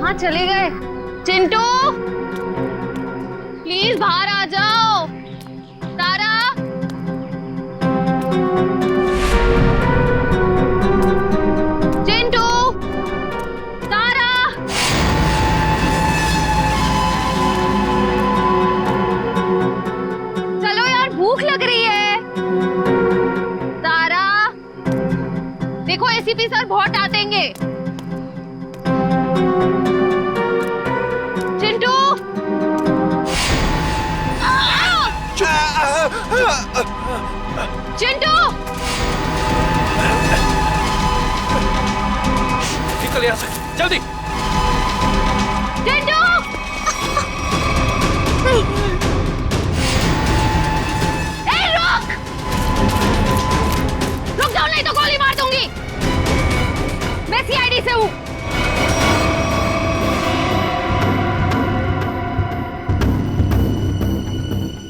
कहाँ चले गए? चिंटू, प्लीज बाहर आ जाओ। तारा, चिंटू, तारा। चलो यार, भूख लग रही है। तारा, देखो एसीपी सर बहुत डांटेंगे। चिंटू, चिंटू, निकल यहाँ से जल्दी। चिंटू, ए रुक, रुक जाओ नहीं तो गोली मार दूंगी। मैं सीआईडी से हूँ।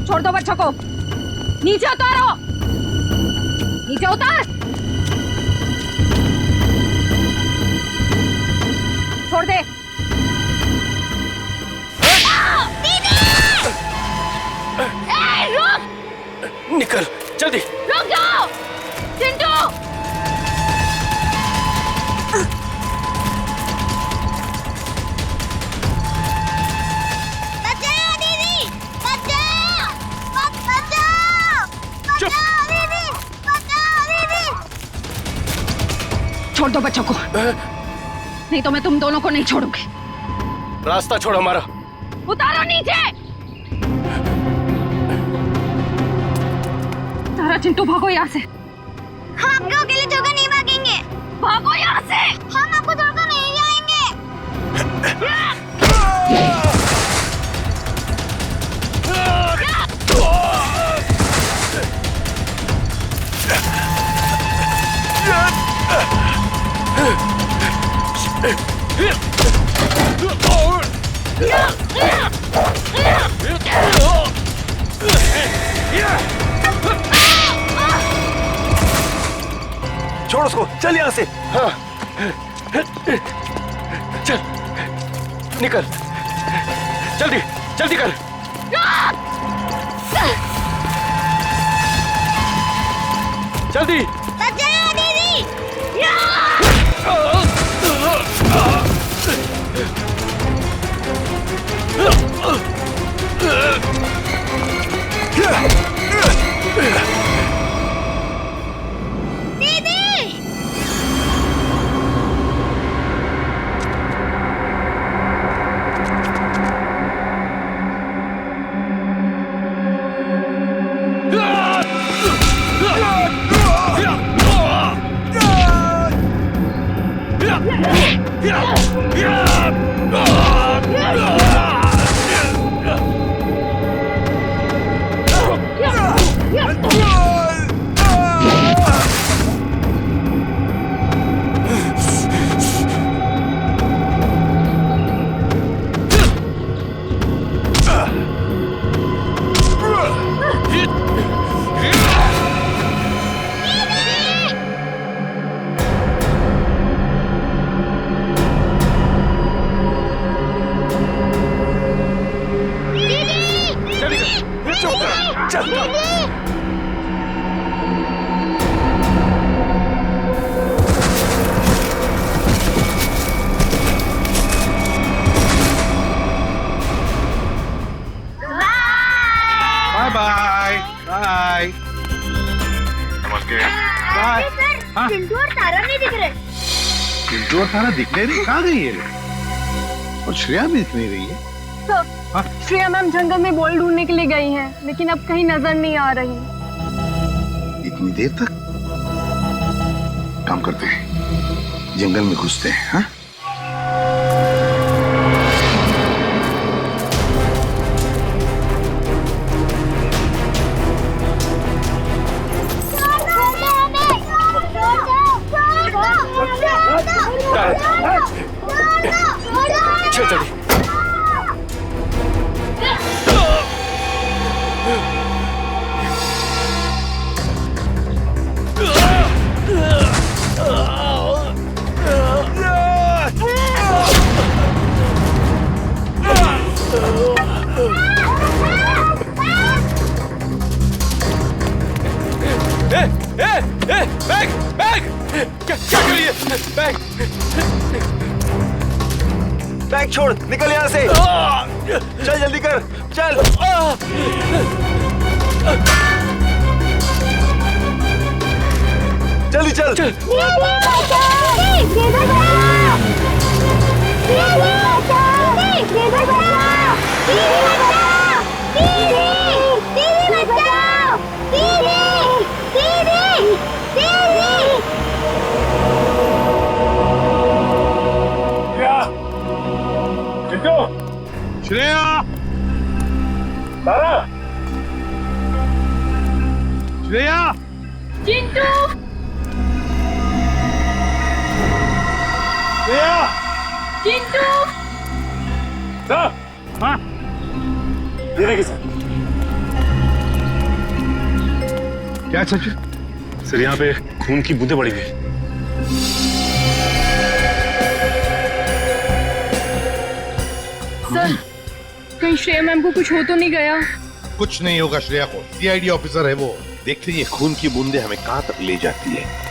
छोड़ दो बच्चों को, नीचे उतारो, नीचे उतार। छोड़ दे। दीदी! ए, रुक! निकल जल्दी। रुक जाओ, चिंटू। बचाओ दीदी, बचाओ, बचाओ, चुप। बचाओ दीदी, बचाओ दीदी। छोड़ दो बच्चों को, नहीं तो मैं तुम दोनों को नहीं छोड़ूंगी। रास्ता छोड़ हमारा। उतारो नीचे। तारा, चिंटू, भागो यहाँ से। हम आपको अकेले छोड़कर नहीं भागेंगे। भागो यहाँ से। हम आपको छोड़कर नहीं जाएंगे। छोड़ उसको, चल यहाँ से। हाँ, चल निकल, जल्दी जल्दी कर। जल्दी। बचाओ दीदी। Bye bye. नमस्ते। बाय। हाँ? चिंटू और तारा नहीं दिख रहे। चिंटू और तारा दिख नहीं रही, कहाँ गई है? और श्रेया भी दिख नहीं रही है। सर, हाँ? श्रेया मैम जंगल में बॉल ढूंढने के लिए गई हैं, लेकिन अब कहीं नजर नहीं आ रही। इतनी देर तक? काम करते हैं, जंगल में घुसते हैं। हाँ? चल चल। बैग बैग क्या कर रही है? बैग बैग छोड़, निकल यहाँ से। चल जल्दी कर, चल। जल्दी चल, चल। श्रेया, तारा, श्रेया, चिंटू, श्रेया, चिंटू, सर, हाँ, देने के सर। क्या सच? सर यहाँ पे खून की बूंदें पड़ी हुई। सर कहीं श्रेया मैम को कुछ हो तो नहीं गया? कुछ नहीं होगा श्रेया को, सीआईडी ऑफिसर है वो। देखते ये खून की बूंदें हमें कहां तक ले जाती है।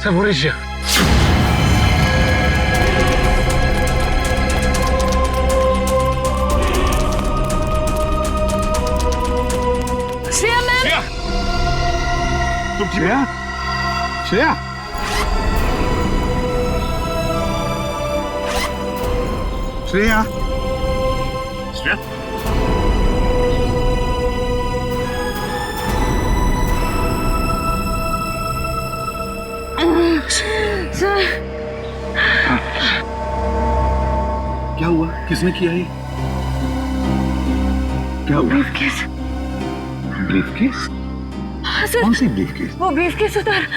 सर मोरिशिया, श्रेया मैम, तुम श्रेया, श्रेया, श्रेया, श्रेया, सर क्या हुआ? किसने किया ये? क्या हुआ? ब्रीफकेस। ब्रीफकेस? हाँ सर, कौन सी ब्रीफकेस? वो ब्रीफकेस उधर।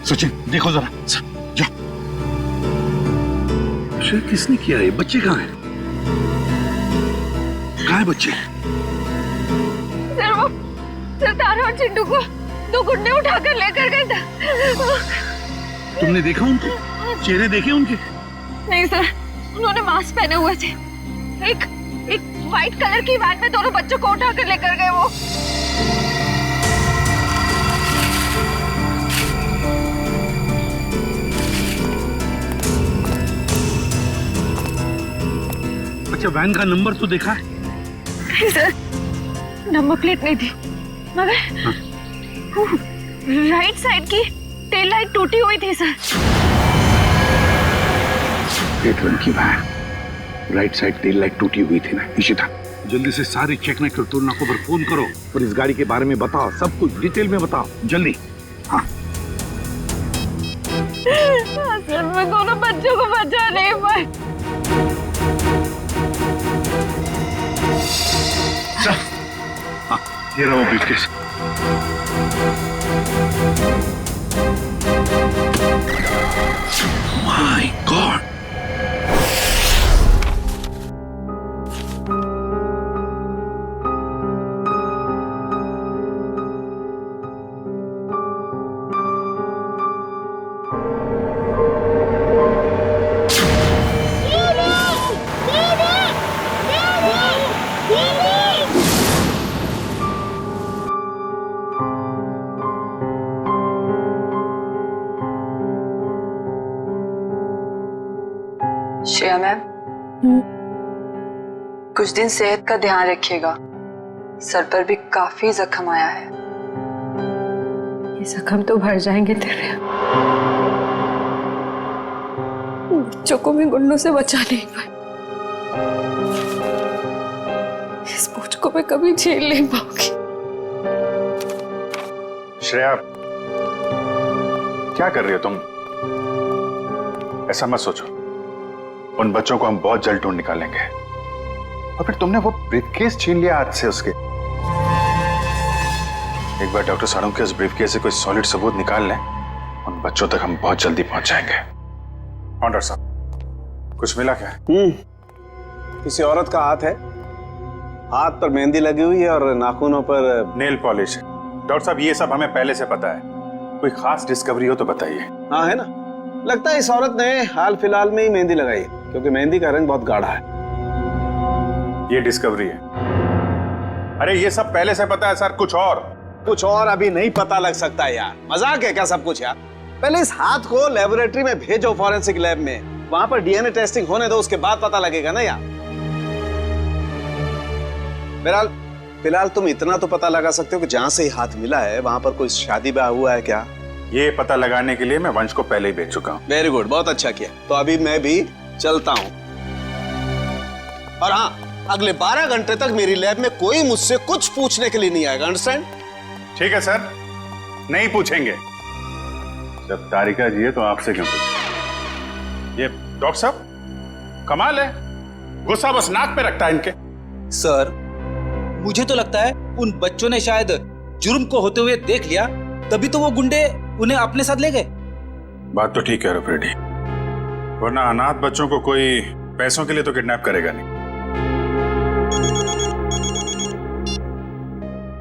सचिन देखो जरा, जा। श्रेया किसने किया ये? बच्चे कहाँ हैं? कहाँ है बच्चे? सर वो सर तारा और चिंटू को दो गुंडे उठाकर लेकर गए थे। तुमने देखा उनको? चेहरे देखे उनके? नहीं सर, उन्होंने मास्क पहने हुए थे। एक व्हाइट कलर की वैन में दोनों बच्चों को उठाकर लेकर गए वो। अच्छा वैन का नंबर तो देखा है? नहीं सर, नंबर प्लेट नहीं थी, मगर राइट साइड की टेल लाइट टूटी हुई थी सर। रेड रंग की van, right side tail light टूटी हुई थी ना। इशिता जल्दी से सारे चेक नाइट तुलना को फोन करो और इस गाड़ी के बारे में बताओ, सब कुछ डिटेल में बताओ जल्दी। हाँ सर मैं दोनों बच्चों को बचा नहीं पाई। हाँ ये रहा वो briefcase. My God, Shreya ma'am, कुछ दिन सेहत का ध्यान रखिएगा। सर पर भी काफी जख्म आया है। ये जख्म तो भर जाएंगे तेरे। बच्चों को भी गुंडों से बचा नहीं पाए। इस बोझ को मैं कभी झेल नहीं पाऊंगी। श्रेया, क्या कर रही हो तुम? ऐसा मत सोचो, उन बच्चों को हम बहुत जल्द ढूंढ निकालेंगे। और फिर तुमने वो ब्रीफकेस छीन लिया हाथ से उसके। एक बार डॉक्टर साड़ू के उस ब्रीफकेस से कोई सॉलिड सबूत निकाल लें, उन बच्चों तक हम बहुत जल्दी पहुंच जाएंगे। डॉक्टर साहब, कुछ मिला क्या? किसी औरत का हाथ है, हाथ पर मेहंदी लगी हुई है और नाखूनों पर नेल पॉलिश। डॉक्टर साहब ये सब हमें पहले से पता है, कोई खास डिस्कवरी हो तो बताइए। हाँ है ना, लगता है इस औरत ने हाल फिलहाल में ही मेहंदी लगाई है, क्योंकि मेहंदी का रंग बहुत गाढ़ा है। ये डिस्कवरी है? अरे ये सब पहले से पता है सर, कुछ और अभी नहीं पता लग सकता यार, मजाक है क्या सब कुछ यार? पहले इस हाथ को लेबोरेटरी में भेजो, फॉरेंसिक लैब में, वहां पर डीएनए टेस्टिंग होने दो, उसके बाद पता लगेगा ना यार। बहरहाल फिलहाल तुम इतना तो पता लगा सकते हो कि जहां से हाथ मिला है वहां पर कोई शादी ब्याह हुआ है क्या? ये पता लगाने के लिए मैं वंश को पहले ही भेज चुका हूँ। वेरी गुड, बहुत अच्छा किया। तो अभी मैं भी चलता हूँ, और हाँ, अगले 12 घंटे तक मेरी लैब में कोई मुझसे कुछ पूछने के लिए नहीं आएगा, अंडरस्टैंड? ठीक है सर, नहीं पूछेंगे। जब तारिका जी है तो आपसे क्यों पूछें? ये डॉक्टर साहब कमाल है, गुस्सा बस नाक पे रखता है इनके। सर मुझे तो लगता है उन बच्चों ने शायद जुर्म को होते हुए देख लिया, तभी तो वो गुंडे उन्हें अपने साथ ले गए। बात तो ठीक है फ्रेडी, वरना अनाथ बच्चों को कोई पैसों के लिए तो किडनैप करेगा नहीं।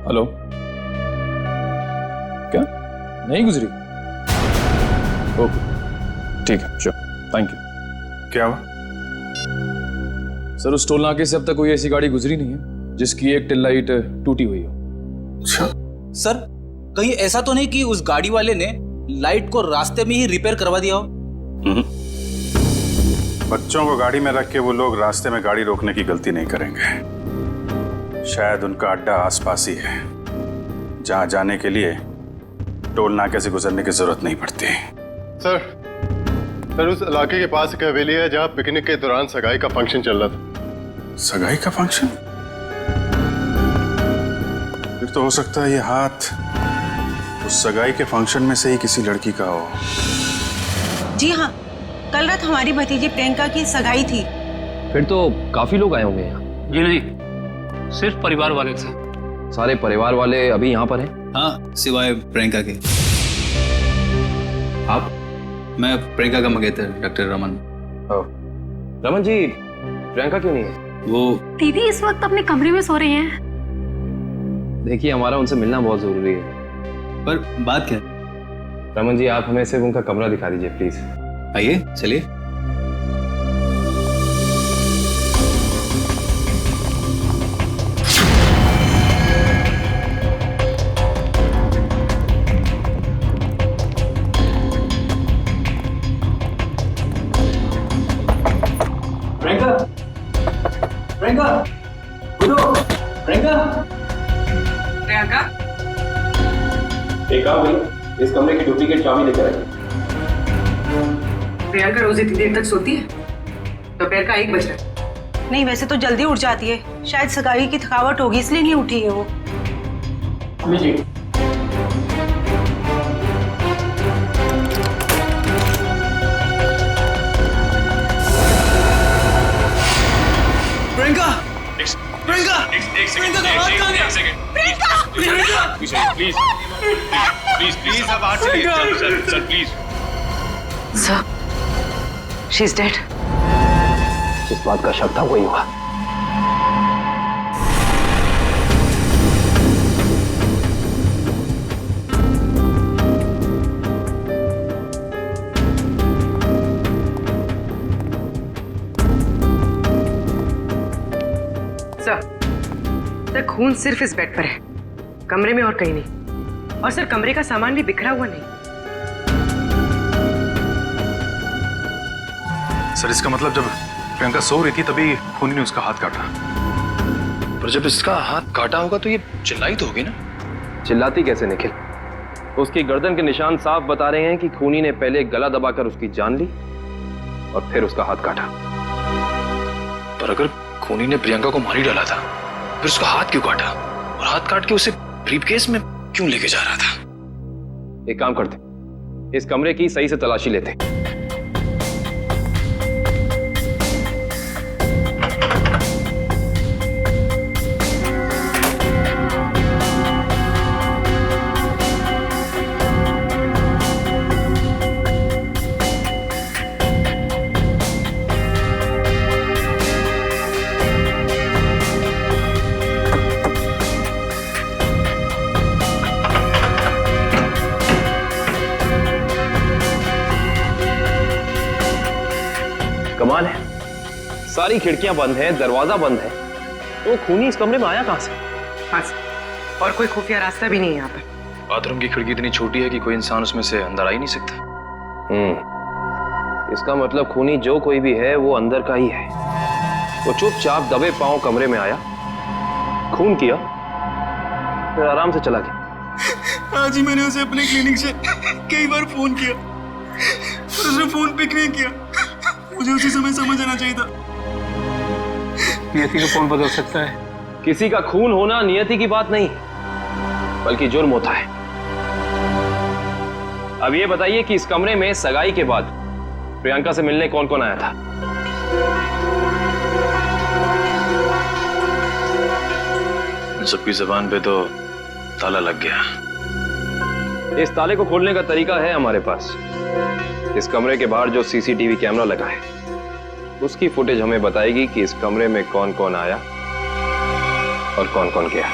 हेलो, क्या नहीं गुजरी? ओके ठीक है, श्योर, थैंक यू। क्या हुआ? सर उस टोल नाके से अब तक कोई ऐसी गाड़ी गुजरी नहीं है जिसकी एक टेल लाइट टूटी हुई हो। अच्छा सर, कहीं ऐसा तो नहीं कि उस गाड़ी वाले ने लाइट को रास्ते में ही रिपेयर करवा दिया हो? बच्चों को गाड़ी में रख के वो लोग रास्ते में गाड़ी रोकने की गलती नहीं करेंगे। शायद उनका अड्डा आसपास ही है, जहां जाने के लिए टोल नाके से गुजरने की जरूरत नहीं पड़ती। सर उस इलाके के पास एक हवेली है जहां पिकनिक के दौरान सगाई का फंक्शन चल रहा था। सगाई का फंक्शन? फिर तो हो सकता है ये हाथ उस सगाई के फंक्शन में से ही किसी लड़की का हो। जी हाँ, कल रात हमारी भतीजी प्रियंका की सगाई थी। फिर तो काफी लोग आए होंगे यहाँ। जी नहीं, सिर्फ परिवार वाले थे। सारे परिवार वाले अभी यहाँ पर हैं? हाँ, सिवाय प्रियंका के। आप? मैं प्रियंका का मंगेतर डॉक्टर रमन। रमन जी, प्रियंका क्यों नहीं है? वो दीदी इस वक्त अपने कमरे में सो रही हैं। देखिए हमारा उनसे मिलना बहुत जरूरी है। पर बात क्या? रमन जी, आप हमें सिर्फ उनका कमरा दिखा दीजिए प्लीज। आइए चलिए। प्रियंका, प्रियंका, उठो, प्रियंका। प्रियंका, एक काम करिए, इस कमरे की डुप्लीकेट चाबी लेकर आइए। प्रियंका रोज इतनी देर तक सोती है? दोपहर का 1 बज रहा। नहीं, वैसे तो जल्दी उठ जाती है, शायद सगाई की थकावट होगी इसलिए नहीं उठी है वो। प्रियंका, प्रियंका, प्रियंका का हाथ कहाँ गया? प्रियंका, प्लीज अब हाथ चलिए, sir please. Sir, she is dead. जिस बात का शक था वही हुआ। सर, खून सिर्फ इस बेड पर है, कमरे में और कहीं नहीं। और सर, कमरे का सामान भी बिखरा हुआ नहीं। सर इसका मतलब जब प्रियंका सो रही थी तभी खूनी ने उसका हाथ काटा। पर जब इसका हाथ काटा होगा तो ये चिल्लाई तो होगी ना? चिल्लाती कैसे निखिल? उसकी गर्दन के निशान साफ बता रहे हैं कि खूनी ने पहले गला दबाकर उसकी जान ली और फिर उसका हाथ काटा। पर अगर खूनी ने प्रियंका को मार ही डाला था, फिर उसका हाथ क्यों काटा और हाथ काट के उसे ब्रीफकेस में क्यों लेके जा रहा था? एक काम करते, इस कमरे की सही से तलाशी लेते। कमाल है, सारी खिड़कियां बंद हैं, दरवाजा बंद है, तो खूनी इस कमरे में आया कहां से? हाँ और कोई खुफिया रास्ता भी नहीं है यहाँ पर। बाथरूम की खिड़की इतनी छोटी है कि कोई इंसान उसमें से अंदर आ ही नहीं सकता। इसका मतलब खूनी जो कोई भी है वो अंदर का ही है। वो चुपचाप दबे पांव कमरे में आया, खून किया, फिर आराम से चला गया। आज ही मैंने उसे अपने क्लिनिक से कई बार फोन किया और उसने फोन पिक नहीं किया। मुझे उसी समय समझ आना चाहिए था। नियति को कौन बदल सकता है? किसी का खून होना नियति की बात नहीं, बल्कि जुर्म होता है। अब ये बताइए कि इस कमरे में सगाई के बाद प्रियंका से मिलने कौन कौन आया था? सबकी जबान पे तो ताला लग गया। इस ताले को खोलने का तरीका है हमारे पास। इस कमरे के बाहर जो सीसीटीवी कैमरा लगा है उसकी फुटेज हमें बताएगी कि इस कमरे में कौन कौन आया और कौन कौन गया।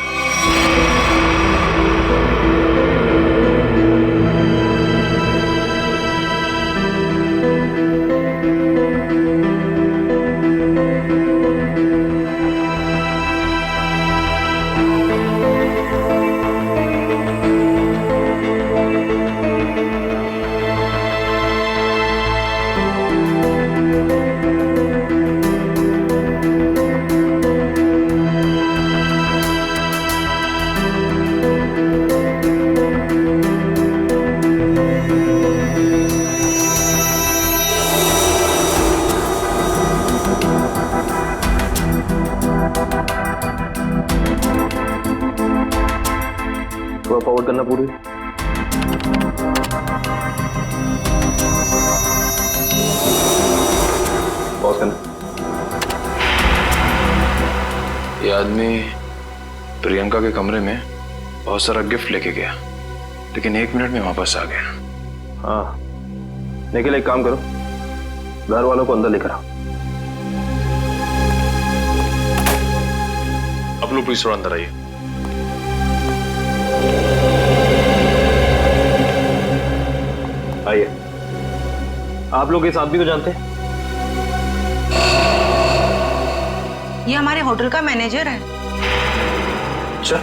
फॉरवर्ड करना पूरी। पॉज करना। ये आदमी प्रियंका के कमरे में बहुत सारा गिफ्ट लेके गया, लेकिन 1 मिनट में वापस आ गया। हाँ, निखिल एक काम करो, घर वालों को अंदर लेकर आओ। अब लोग प्लीज थोड़ा अंदर आइए। आइए। आप लोग इस आदमी को जानते हैं? ये हमारे होटल का मैनेजर है। अच्छा,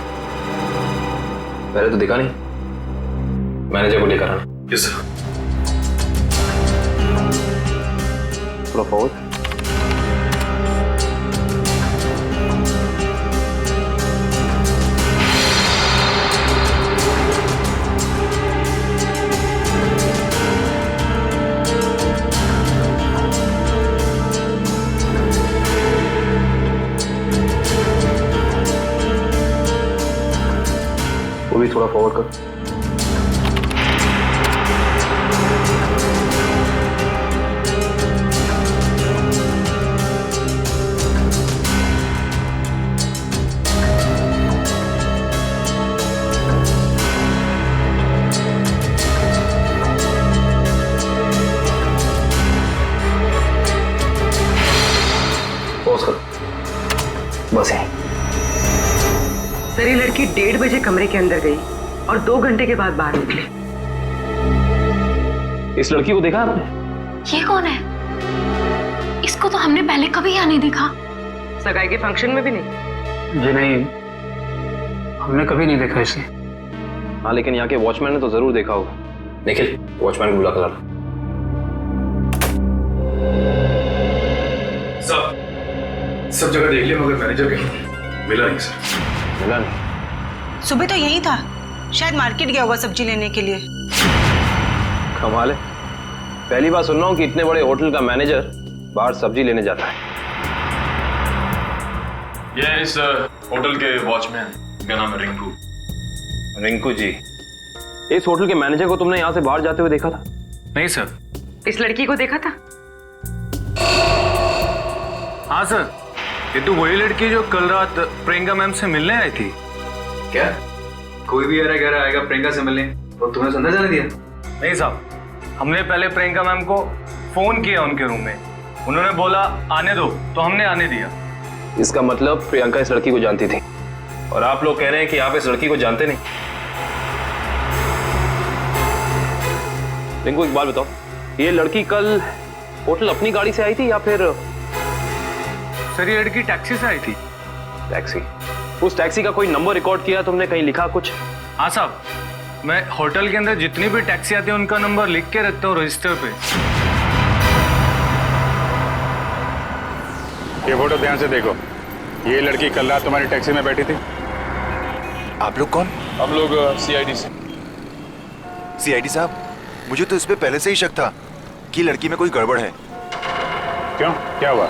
पहले तो दिखा नहीं। मैनेजर को लेकर आना। Yes sir. थोड़ा फॉरवर्ड। वो भी थोड़ा फॉरवर्ड कर। पॉज कर। बस है। सर ये लड़की 1:30 बजे कमरे के अंदर गई और 2 घंटे के बाद बाहर निकली। इस लड़की को देखा आपने? ये कौन है? इसको तो हमने पहले कभी यहाँ नहीं देखा। सगाई के फंक्शन में भी नहीं? जी नहीं, हमने कभी नहीं देखा इसे। हाँ, लेकिन यहाँ के वॉचमैन ने तो जरूर देखा होगा। निखिल, वॉचमैन को बुला कर लाना। सब जगह देख लिया मगर मैनेजर कहीं मिला नहीं सर। मिला नहीं? सुबह तो यही था, शायद मार्केट गया होगा सब्जी लेने के लिए। कमाल है, पहली बार सुन रहा हूँ कि इतने बड़े होटल का मैनेजर बाहर सब्जी लेने जाता है। ये इस होटल के वॉचमैन का नाम है रिंकू। रिंकू जी, इस होटल के मैनेजर को तुमने यहाँ से बाहर जाते हुए देखा था? नहीं सर। इस लड़की को देखा था? हाँ सर, ये तो वही लड़की जो कल रात प्रियंका मैम से मिलने आई थी। क्या कोई भी अरे घर आएगा प्रियंका से मिलने और तुमने अंदर जाने दिया? नहीं साहब, हमने पहले प्रियंका मैम को फोन किया उनके रूम में, उन्होंने बोला आने दो, तो हमने आने दिया। इसका मतलब प्रियंका इस लड़की को जानती थी और आप लोग कह रहे हैं कि आप इस लड़की को जानते नहीं। रिंकू एक बात बताओ, ये लड़की कल होटल अपनी गाड़ी से आई थी या फिर? सर ये लड़की टैक्सी से आई थी। टैक्सी? उस टैक्सी का कोई नंबर रिकॉर्ड किया तुमने, कहीं लिखा कुछ? हाँ साहब, मैं होटल के अंदर जितनी भी टैक्सी आती है उनका नंबर लिख के रखता हूँ रजिस्टर पे। ये फोटो ध्यान से देखो, ये लड़की कल रात तुम्हारी टैक्सी में बैठी थी। आप लोग कौन? हम लोग सीआईडी से। सीआईडी साहब, मुझे तो इस पे पहले से ही शक था कि लड़की में कोई गड़बड़ है। क्यों, क्या हुआ?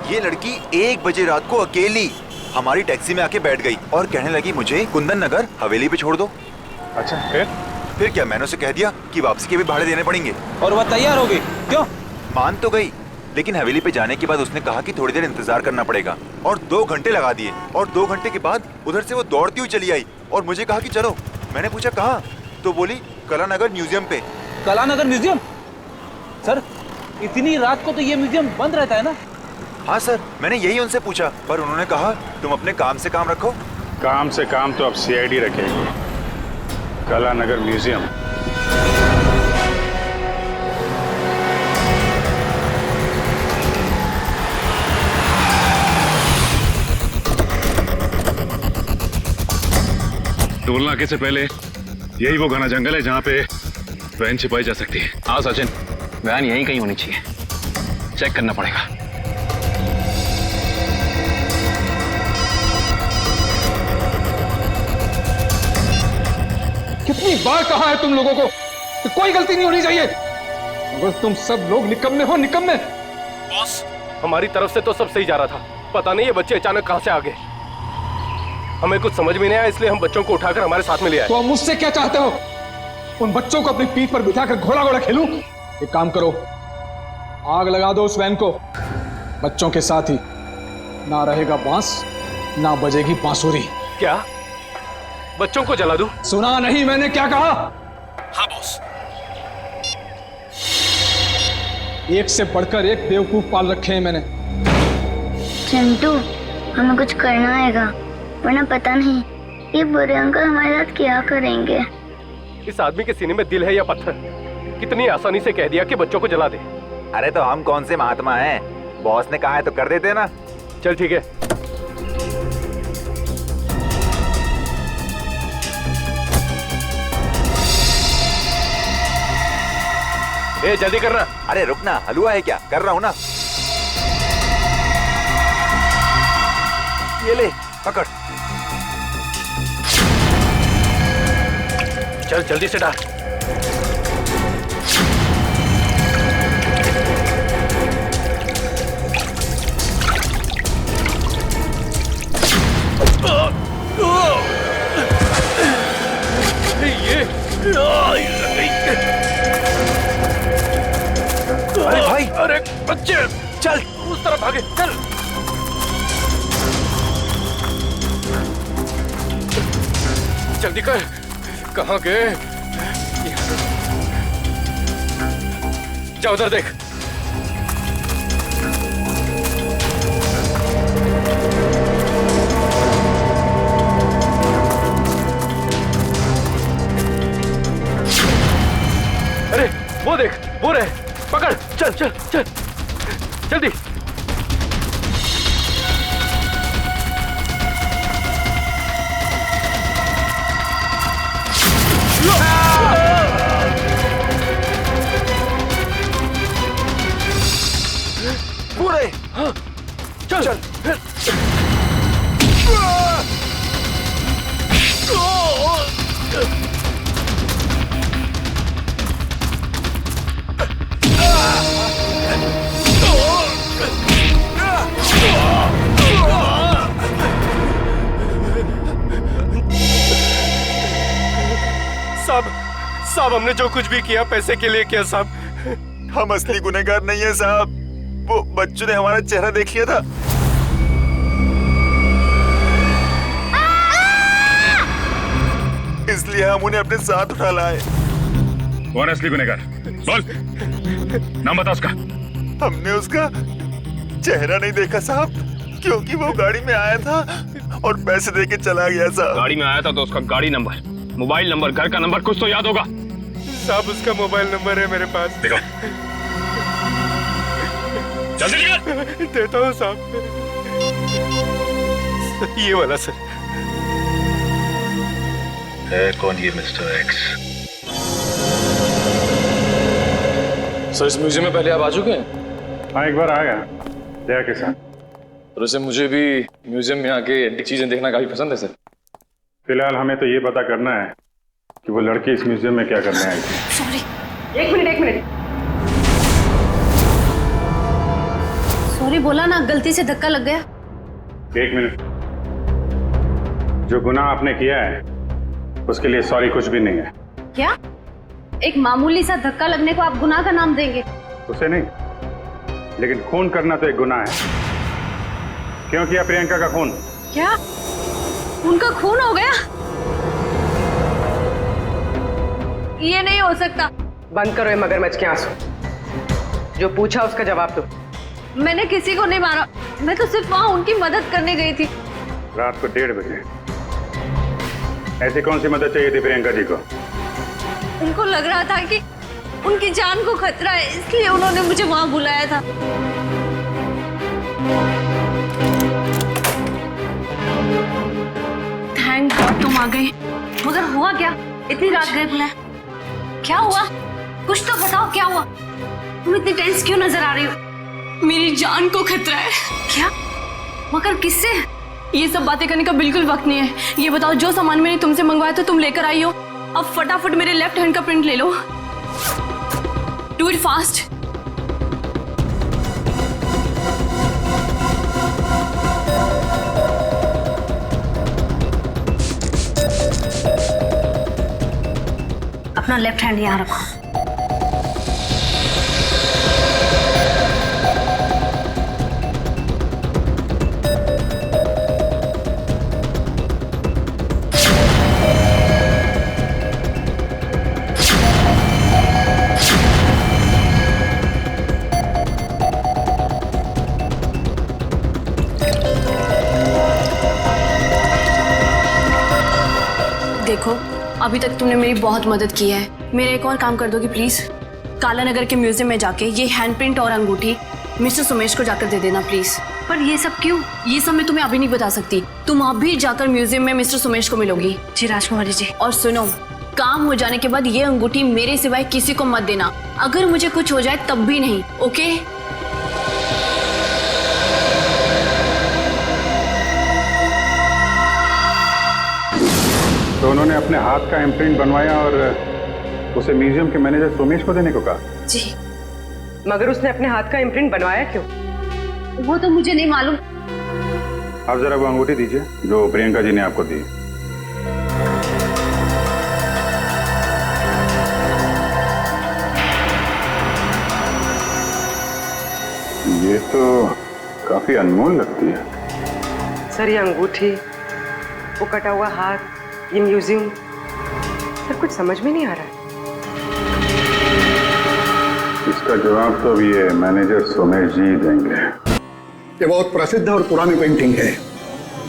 ये लड़की 1 बजे रात को अकेली हमारी टैक्सी में आके बैठ गई और कहने लगी मुझे कुंदन नगर हवेली पे छोड़ दो। अच्छा, फिर क्या, मैंने उसे कह दिया कि वापसी के भी भाड़े देने पड़ेंगे। और वह तैयार हो गई? क्यों? मान तो गई, लेकिन हवेली पे जाने के बाद उसने कहा कि थोड़ी देर इंतजार करना पड़ेगा और 2 घंटे लगा दिए। और 2 घंटे के बाद उधर से वो दौड़ती हुई चली आई और मुझे कहा कि चलो। मैंने पूछा कहाँ, तो बोली कलानगर म्यूजियम पे। कलानगर म्यूजियम? सर, इतनी रात को तो ये म्यूजियम बंद रहता है ना? हाँ सर, मैंने यही उनसे पूछा, पर उन्होंने कहा तुम अपने काम से काम रखो। काम से काम तो अब सीआईडी रखेगी। कलानगर म्यूजियम? टोल नाके से पहले यही वो घना जंगल है जहाँ पे वैन छिपाई जा सकती है। हाँ सचिन, वैन यहीं कहीं होनी चाहिए, चेक करना पड़ेगा। कितनी बार कहा है तुम लोगों को कि कोई गलती नहीं होनी चाहिए, मगर तुम सब लोग निकम्मे हो, निकम्मे। बॉस, हमारी तरफ से तो सब सही जा रहा था, पता नहीं ये बच्चे अचानक कहां से आ गए। हमें कुछ समझ में नहीं आया, इसलिए हम बच्चों को उठाकर हमारे साथ में ले आए। तो मुझसे क्या चाहते हो? उन बच्चों को अपनी पीठ पर बिठाकर घोड़ा घोड़ा खेलूं? एक काम करो, आग लगा दो उस वैन को। बच्चों के साथ ही ना रहेगा बांस, ना बजेगी बांसुरी। क्या बच्चों को जला दूं? सुना नहीं मैंने क्या कहा? हाँ बॉस। एक से बढ़कर एक बेवकूफ पाल रखे हैं मैंने। चिंटू, हमें कुछ करना आएगा, वरना पता नहीं ये बुरे अंकल हमारे साथ क्या करेंगे। इस आदमी के सीने में दिल है या पत्थर? कितनी आसानी से कह दिया कि बच्चों को जला दे। अरे तो हम कौन से महात्मा हैं? बॉस ने कहा है तो कर देते ना। चल ठीक है। ए जल्दी करना। अरे रुकना, हलवा है क्या? कर रहा हूँ ना। ये ले पकड़। चल जल्दी से डाल। अरे भाई, अरे बच्चे चल उस तरफ भागे, चल। जल्दी कर, कहाँ गए? जा उधर देख। अरे वो देख, वो रहे, पकड़। चल चल चल जल्दी। पूरे हाँ, चल चल। साहब, हमने जो कुछ भी किया पैसे के लिए किया साहब। हम असली गुनहगार नहीं है साहब, वो बच्चों ने हमारा चेहरा देख लिया था। इसलिए हम उन्हें अपने साथ उठा लाए। कौन असली गुनहगार? बोल, नाम बता उसका। हमने उसका चेहरा नहीं देखा साहब, क्योंकि वो गाड़ी में आया था और पैसे देके चला गया साहब। गाड़ी में आया था तो उसका गाड़ी नंबर, मोबाइल नंबर, घर का नंबर कुछ तो याद होगा। साहब उसका मोबाइल नंबर है मेरे पास। देखो, जल्दी निकाल। देता हूँ साहब, ये वाला सर। है कौन ये मिस्टर एक्स? सर इस म्यूजियम में पहले आप आ चुके हैं? हाँ, एक बार आया दया के साथ। तो वैसे मुझे भी म्यूजियम में आके एंटीक चीजें देखना काफी पसंद है सर। फिलहाल हमें तो ये पता करना है कि वो लड़की इस म्यूजियम में क्या करने आई थी। सॉरी, एक मिनट। सॉरी बोला ना, गलती से धक्का लग गया। एक मिनट। जो गुनाह आपने किया है उसके लिए सॉरी कुछ भी नहीं है। क्या? एक मामूली सा धक्का लगने को आप गुनाह का नाम देंगे? उसे नहीं, लेकिन खून करना तो एक गुनाह है। क्यों किया प्रियंका का खून? क्या उनका खून हो गया? ये नहीं हो सकता। बंद करो ये मगरमच्छ के आंसू। जो पूछा उसका जवाब दो। मैंने किसी को नहीं मारा, मैं तो सिर्फ वहां उनकी मदद करने गई थी। रात को 1:30 बजे ऐसी कौन सी मदद चाहिए थी प्रियंका जी को? उनको लग रहा था कि उनकी जान को खतरा है, इसलिए उन्होंने मुझे वहां बुलाया था। थैंक गॉड तुम आ गई। मगर हुआ क्या? इतनी रात गए बुलाए, क्या हुआ? कुछ तो बताओ, क्या हुआ? तुम इतनी टेंस क्यों नजर आ रही हो? मेरी जान को खतरा है। क्या? मगर किससे? ये सब बातें करने का बिल्कुल वक्त नहीं है। ये बताओ, जो सामान मैंने तुमसे मंगवाया था तुम लेकर आई हो, अब फटाफट मेरे लेफ्ट हैंड का प्रिंट ले लो। Do it fast. अपना लेफ्ट हैंड यहाँ रखो। देखो, अभी तक तुमने मेरी बहुत मदद की है। मेरा एक और काम कर दोगी प्लीज? काला नगर के म्यूजियम में जाके ये हैंडप्रिंट और अंगूठी मिस्टर सुमेश को जाकर दे देना प्लीज। पर ये सब क्यों? ये सब मैं तुम्हें अभी नहीं बता सकती। तुम अभी जाकर म्यूजियम में मिस्टर सुमेश को मिलोगी। जी राजकुमारी जी। और सुनो, काम हो जाने के बाद ये अंगूठी मेरे सिवाय किसी को मत देना। अगर मुझे कुछ हो जाए तब भी नहीं, ओके? तो उन्होंने अपने हाथ का इम्प्रिंट बनवाया और उसे म्यूजियम के मैनेजर सोमेश को देने को कहा? जी। मगर उसने अपने हाथ का इम्प्रिंट बनवाया क्यों? वो तो मुझे नहीं मालूम। आप जरा वो अंगूठी दीजिए जो प्रियंका जी ने आपको दी। ये तो काफी अनमोल लगती है। सर ये अंगूठी, वो कटा हुआ हाथ, ये म्यूजियम, सर कुछ समझ में नहीं आ रहा है। इसका जवाब तो अभी ये मैनेजर सोमेश जी देंगे। ये बहुत प्रसिद्ध और पुरानी पेंटिंग है।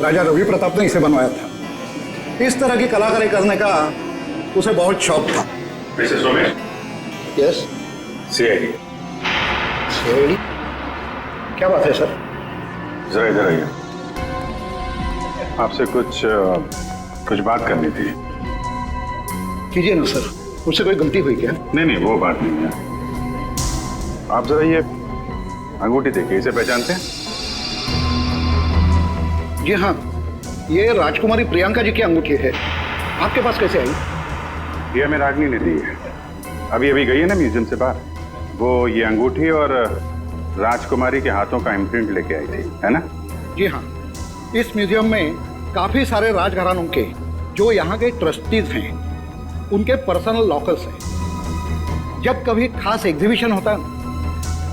राजा रवि प्रताप ने इसे बनवाया था। इस तरह की कलाकारी करने का उसे बहुत शौक था। Mister Somesh. Yes. CID. CID? क्या बात है सर? जरा इधर आइए, आपसे कुछ बात करनी थी। कीजिए ना सर, मुझसे कोई गलती हुई क्या? नहीं, वो बात नहीं है। आप जरा ये अंगूठी देखिए, इसे पहचानते हैं? जी हाँ, ये राजकुमारी प्रियंका जी की अंगूठी है। आपके पास कैसे आई? ये हमें रागनी ने दी है। अभी गई है ना म्यूजियम से बाहर, वो ये अंगूठी और राजकुमारी के हाथों का इम्प्रिंट लेके आई थी, है ना? जी हाँ, इस म्यूजियम में काफी सारे राजघरानों के जो यहाँ के ट्रस्टीज हैं उनके पर्सनल लॉकर्स हैं। जब कभी खास एग्जीबिशन होता है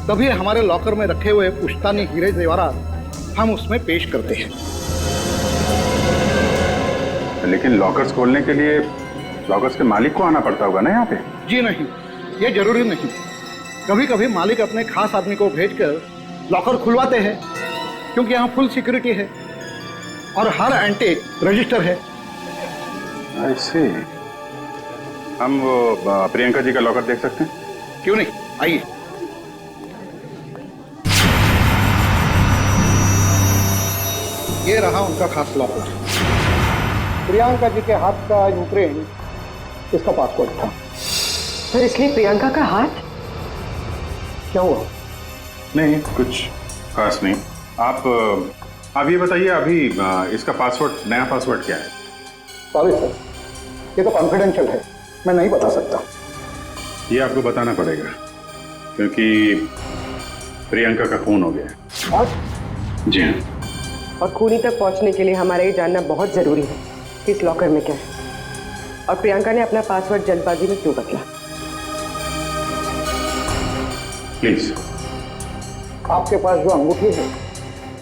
तभी हमारे लॉकर में रखे हुए पुश्तानी हीरे जेवरात हम उसमें पेश करते हैं। लेकिन लॉकर्स खोलने के लिए लॉकर्स के मालिक को आना पड़ता होगा ना यहाँ पे? जी नहीं, ये जरूरी नहीं। कभी कभी मालिक अपने खास आदमी को भेजकर लॉकर खुलवाते हैं, क्योंकि यहाँ फुल सिक्योरिटी है और हर एंटीक रजिस्टर है। I see। हम वो प्रियंका जी का लॉकर देख सकते हैं? क्यों नहीं, आइए। ये रहा उनका खास लॉकर। प्रियंका जी के हाथ का इम्प्रिंट इसका पासपोर्ट था। सर इसलिए प्रियंका का हाथ? क्या हुआ? नहीं कुछ खास नहीं। आप ये बताइए अभी इसका पासवर्ड, नया पासवर्ड क्या है? सॉरी सर, ये तो कॉन्फिडेंशियल है, मैं नहीं बता सकता। ये आपको बताना पड़ेगा क्योंकि प्रियंका का खून हो गया है। और? जी हाँ। और खूनी तक पहुंचने के लिए हमारा ये जानना बहुत जरूरी है कि इस लॉकर में क्या है और प्रियंका ने अपना पासवर्ड जल्दबाजी में क्यों बदला। प्लीज। आपके पास जो अंगूठी है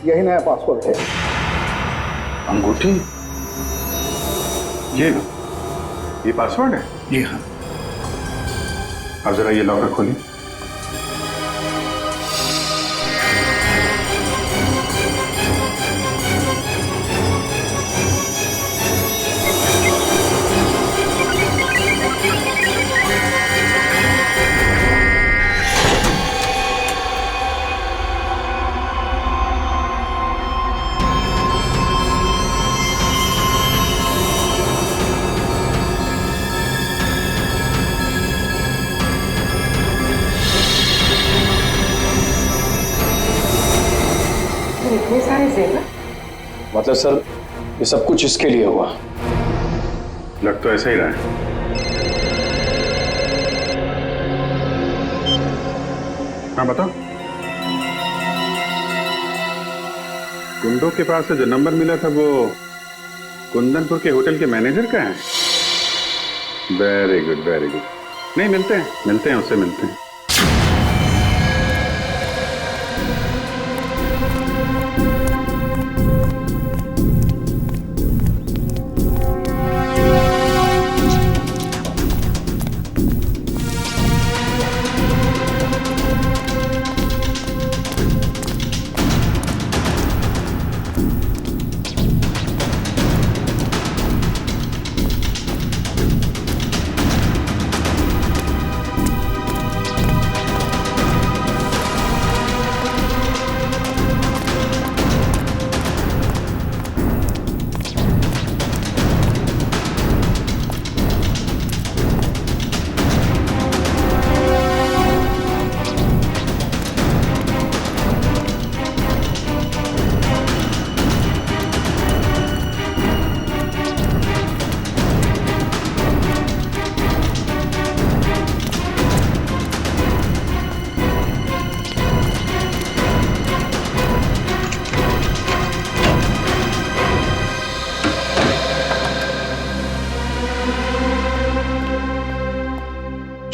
यही नया पासवर्ड है। अंगूठी? ये पासवर्ड है? जी हाँ। आप जरा ये लॉकर खोलिए। इतने सारे जेवर? मतलब सर ये सब कुछ इसके लिए हुआ? लग तो ऐसा ही रहा है। हाँ बताओ। गुंडों के पास से जो नंबर मिला था वो कुंदनपुर के होटल के मैनेजर का है? Very good very good. नहीं मिलते हैं उससे मिलते हैं।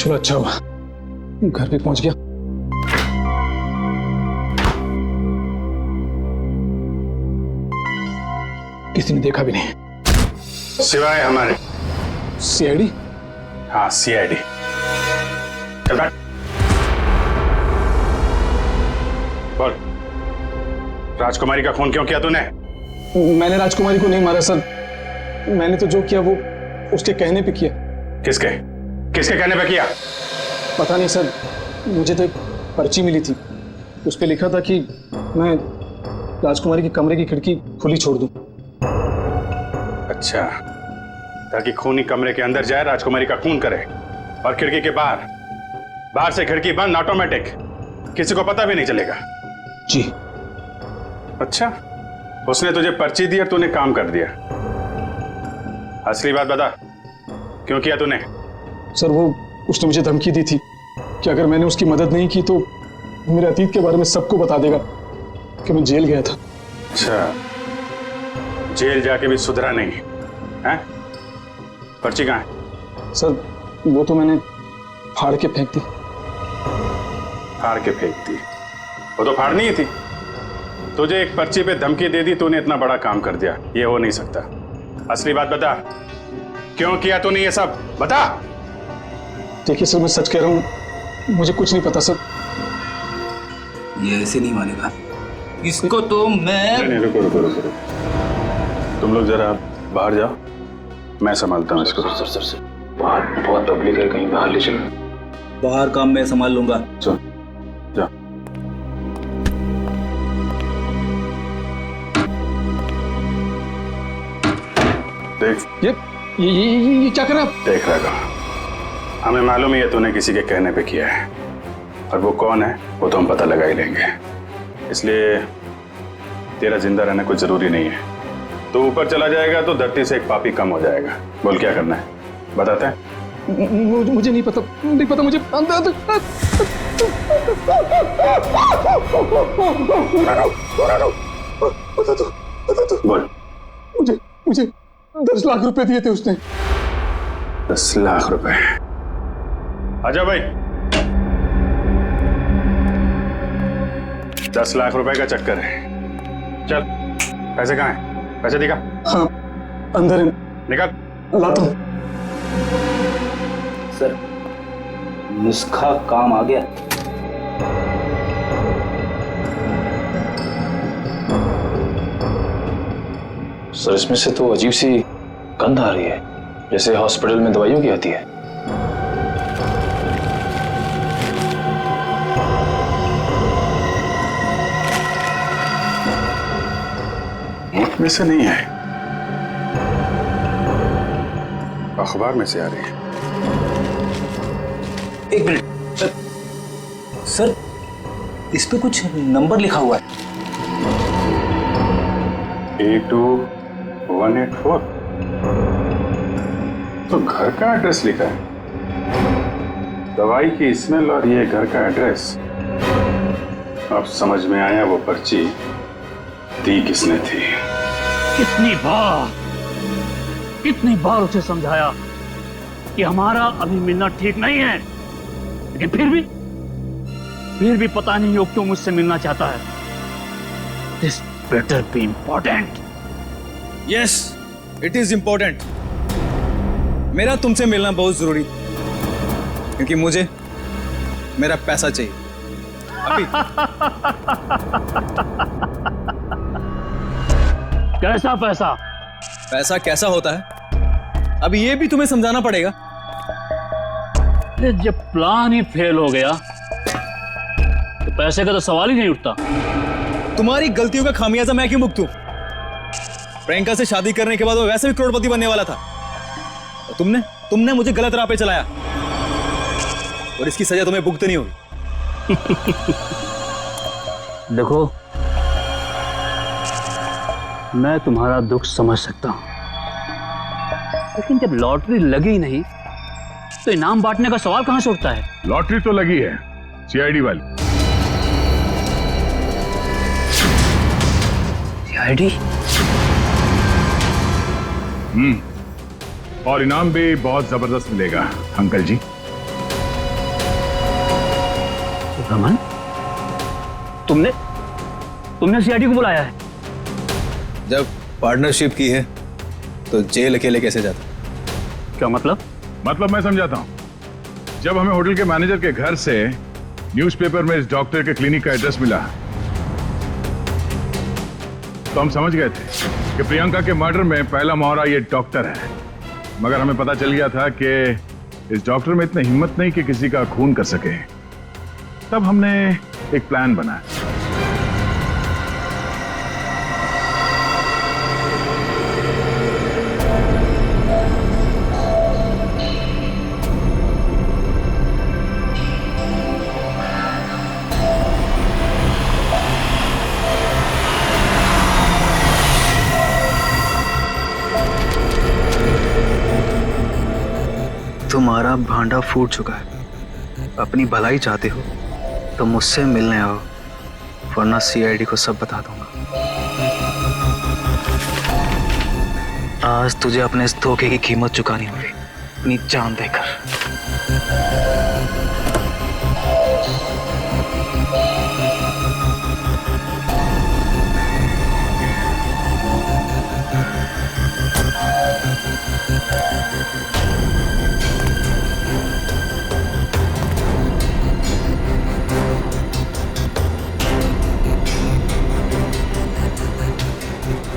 चलो अच्छा हुआ घर भी पहुंच गया। किसी ने देखा भी नहीं सिवाय हमारे सीआईडी। हाँ सीआईडी। चल बैठ। बोल, राजकुमारी का खून क्यों किया तूने? मैंने राजकुमारी को नहीं मारा सर, मैंने तो जो किया वो उसके कहने पे किया। किसके कहने पे किया? पता नहीं सर, मुझे तो एक पर्ची मिली थी, उस पे लिखा था कि मैं राजकुमारी के कमरे की खिड़की खुली छोड़ दूं। अच्छा, ताकि खूनी कमरे के अंदर जाए, राजकुमारी का खून करे और खिड़की के बाहर से खिड़की बंद, ऑटोमेटिक, किसी को पता भी नहीं चलेगा। जी। अच्छा, उसने तुझे पर्ची दी और तूने काम कर दिया। असली बात बता, क्यों किया तूने? सर वो उसने मुझे धमकी दी थी कि अगर मैंने उसकी मदद नहीं की तो मेरे अतीत के बारे में सबको बता देगा कि मैं जेल गया था। अच्छा, जेल जाके भी सुधरा नहीं है? पर्ची कहाँ है? सर वो तो मैंने फाड़ के फेंक दी। फाड़ के फेंक दी? वो तो फाड़नी ही थी। तुझे एक पर्ची पे धमकी दे दी, तूने इतना बड़ा काम कर दिया, ये हो नहीं सकता। असली बात बता, क्यों किया तूने ये सब? बता। देखिए सर, मैं सच कह रहा हूँ, मुझे कुछ नहीं पता सर। ये ऐसे नहीं मानेगा इसको तो मैं। नहीं, रुको। तुम लोग जरा बाहर जाओ, मैं संभालता हूँ इसको। सर बाहर बहुत पब्लिक है, कहीं बाहर ले चलो। बाहर काम मैं संभाल लूंगा। चल जा। देख ये क्या कर रहा है? देख रहा, हमें मालूम ही है तूने किसी के कहने पे किया है, और वो कौन है वो तो हम पता लगा ही लेंगे। इसलिए तेरा जिंदा रहना कुछ जरूरी नहीं है। तो ऊपर चला जाएगा तो धरती से एक पापी कम हो जाएगा। बोल क्या करना है, बताते हैं? मुझे नहीं पता मुझे बता दो बोल। मुझे 10 लाख रुपए दिए थे उसने। 10 लाख रुपए? आजा भाई, 10 लाख रुपए का चक्कर है। चल, पैसे कहाँ हैं? पैसे दिखा। हाँ, अंदर है। निकाल। लाता हूं। सर, नुस्खा काम आ गया। सर, इसमें से तो अजीब सी गंध आ रही है, जैसे हॉस्पिटल में दवाइयों की आती है। मुल्क में से नहीं है, अखबार में से आ रही है। एक मिनट सर, इस पे कुछ नंबर लिखा हुआ है। 82184। तो घर का एड्रेस लिखा है, दवाई की स्मेल और ये घर का एड्रेस। अब समझ में आया वो पर्ची दी किसने थी। कितनी बार उसे समझाया कि हमारा अभी मिलना ठीक नहीं है, लेकिन फिर भी पता नहीं वो क्यों मुझसे मिलना चाहता है। This better be important. Yes, it is important. मेरा तुमसे मिलना बहुत जरूरी, क्योंकि मुझे मेरा पैसा चाहिए अभी। कैसा पैसा? पैसा कैसा होता है अभी ये भी तुम्हें समझाना पड़ेगा। जब प्लान ही फेल हो गया तो पैसे का तो सवाल ही नहीं उठता। तुम्हारी गलतियों का खामियाजा मैं क्यों भुगतूं? प्रियंका से शादी करने के बाद वो वैसे भी करोड़पति बनने वाला था, और तुमने मुझे गलत राह पे चलाया, और इसकी सजा तुम्हें भुगतनी होगी। देखो, मैं तुम्हारा दुख समझ सकता हूं, लेकिन जब लॉटरी लगी नहीं तो इनाम बांटने का सवाल कहां से उठता है? लॉटरी तो लगी है, सीआईडी वाली। सीआईडी? और इनाम भी बहुत जबरदस्त मिलेगा अंकल जी। रमन, तुमने सीआईडी को बुलाया है? जब पार्टनरशिप की है तो जेल अकेले कैसे जाता? क्या मतलब? मतलब मैं समझाता हूं। जब हमें होटल के मैनेजर के घर से न्यूज़पेपर में इस डॉक्टर के क्लिनिक का एड्रेस मिला तो हम समझ गए थे कि प्रियंका के मर्डर में पहला मोहरा ये डॉक्टर है। मगर हमें पता चल गया था कि इस डॉक्टर में इतनी हिम्मत नहीं कि किसी का खून कर सके। तब हमने एक प्लान बनाया। तुम्हारा भांडा फूट चुका है। अपनी भलाई चाहते हो तो मुझसे मिलने आओ, वरना सीआईडी को सब बता दूंगा। आज तुझे अपने इस धोखे की कीमत चुकानी होगी, अपनी जान देकर।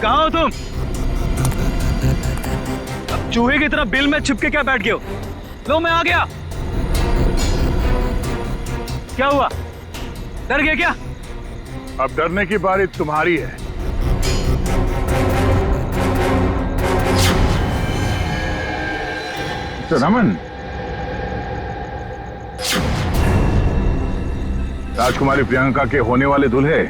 कहाँ हो तुम? अब चूहे की तरह बिल में छिपके क्या बैठ गए हो? लो, मैं आ गया। क्या हुआ? डर गए क्या? अब डरने की बारी तुम्हारी है। तो रमन, राजकुमारी प्रियंका के होने वाले दूल्हे,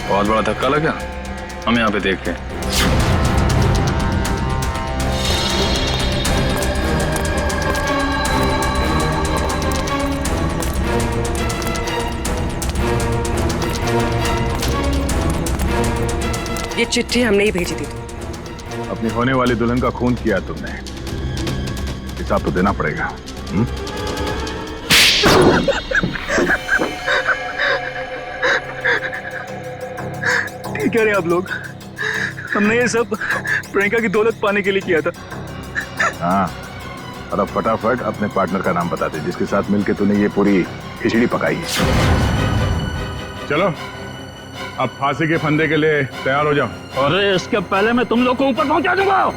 बहुत बड़ा धक्का लगा। हम यहाँ पे देखते हैं। ये चिट्ठी हमने ही भेजी थी। अपनी होने वाली दुल्हन का खून किया तुमने, हिसाब तो देना पड़ेगा। ठीक कह रहे आप लोग, हमने ये सब प्रियंका की दौलत पाने के लिए किया था। हाँ, और अब फटाफट अपने पार्टनर का नाम बता दे जिसके साथ मिलके तूने ये पूरी खिचड़ी पकाई है। चलो अब फांसी के फंदे के लिए तैयार हो जाओ। अरे इसके पहले मैं तुम लोग को ऊपर पहुंचा दूंगा।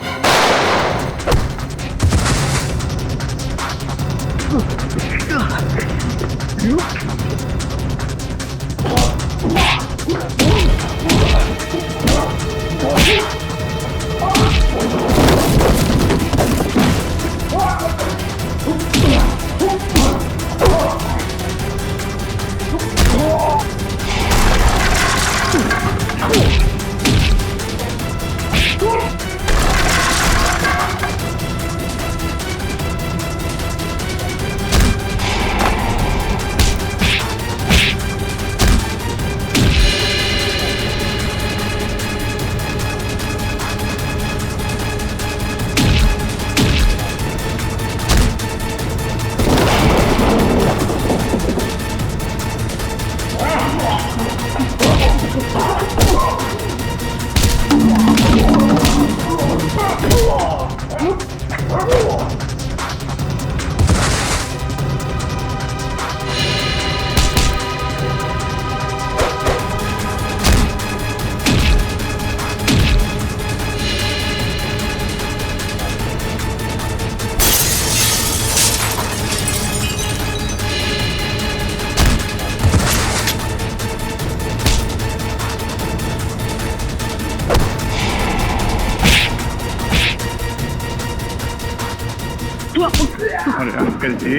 अरे अंकल जी,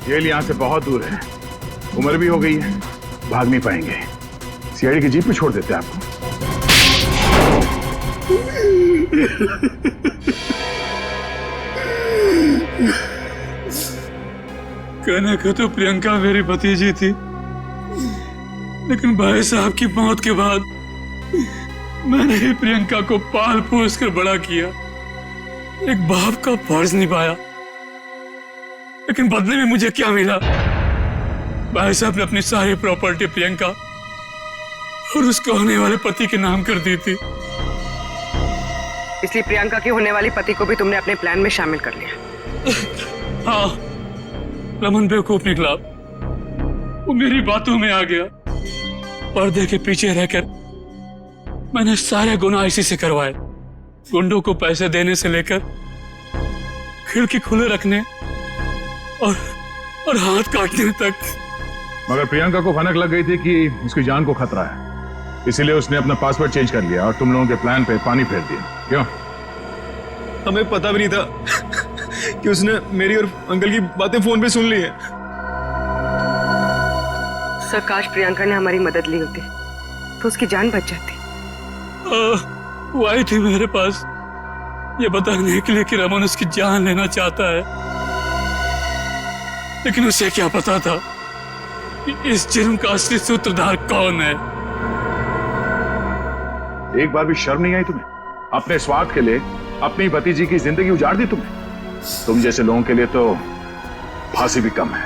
जेल यहाँ से बहुत दूर है, उम्र भी हो गई है, भाग नहीं पाएंगे। सीआईडी की जीप में छोड़ देते हैं आपको। कहने को तो प्रियंका मेरी भतीजी थी, लेकिन भाई साहब की मौत के बाद मैंने ही प्रियंका को पाल पोस कर बड़ा किया, एक बाप का फर्ज निभाया। लेकिन बदले में मुझे क्या मिला? भाई साहब ने अपनी सारी प्रॉपर्टी प्रियंका और उसके होने वाले पति के नाम कर दी थी। इसलिए प्रियंका के होने वाली पति को भी तुमने अपने प्लान में शामिल कर लिया। हाँ, रमन बेवकूफ निकला, वो मेरी बातों में आ गया। पर्दे के पीछे रहकर मैंने सारे गुनाह इसी से करवाए, गुंडों को पैसे देने से लेकर खिड़की खुले रखने और हाथ काटने तक। मगर प्रियंका को भनक लग गई थी कि उसकी जान को खतरा है, इसीलिए उसने अपना पासवर्ड चेंज कर लिया और तुम लोगों के प्लान पे पानी फेर दिया। क्यों? हमें पता भी नहीं था कि उसने मेरी और अंकल की बातें फोन पे सुन ली है। सर, काश प्रियंका ने हमारी मदद ली होती तो उसकी जान बच जाती। वो आई थी मेरे पास ये बताने के लिए कि रमन उसकी जान लेना चाहता है, लेकिन उसे क्या पता था कि इस जुर्म का असली सूत्रधार कौन है। एक बार भी शर्म नहीं आई तुम्हें? अपने स्वार्थ के लिए अपनी भतीजी की जिंदगी उजाड़ दी तुमने। तुम जैसे लोगों के लिए तो फांसी भी कम है।